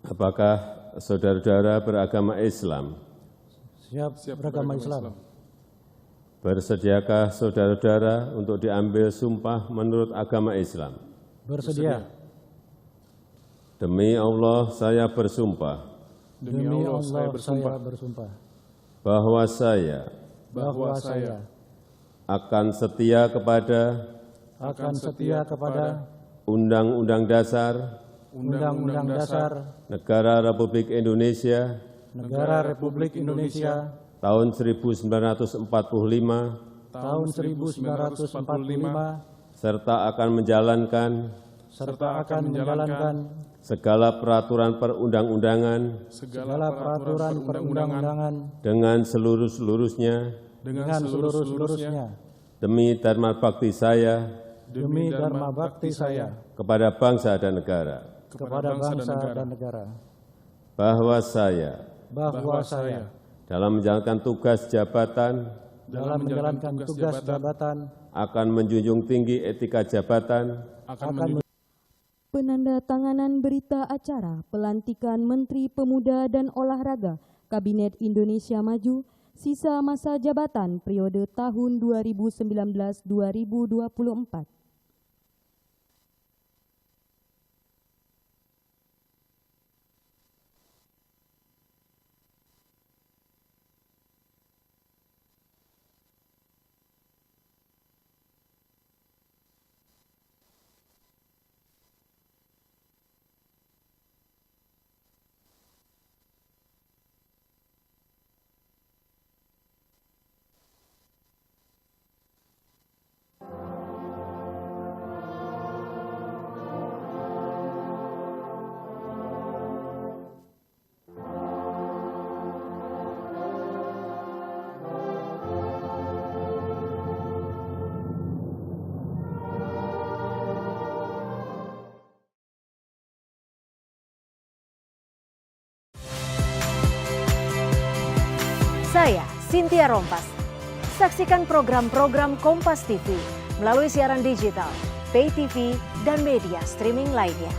Apakah saudara-saudara beragama Islam Siap beragama Islam. bersediakah saudara-saudara untuk diambil sumpah menurut agama Islam? Bersedia. Demi Allah saya bersumpah Demi Allah saya bersumpah bahwa saya akan setia kepada Undang-Undang Dasar Negara Republik Indonesia tahun 1945 serta akan menjalankan segala peraturan perundang-undangan dengan seluruh-seluruhnya demi dharma bakti saya kepada bangsa dan negara. Bahwa saya dalam menjalankan tugas jabatan akan menjunjung tinggi etika jabatan. Penandatanganan berita acara pelantikan Menteri Pemuda dan Olahraga Kabinet Indonesia Maju sisa masa jabatan periode tahun 2019-2024. Saya, Cynthia Rompas. Saksikan program-program Kompas TV melalui siaran digital, pay TV, dan media streaming lainnya.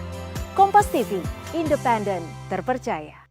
Kompas TV, independen, terpercaya.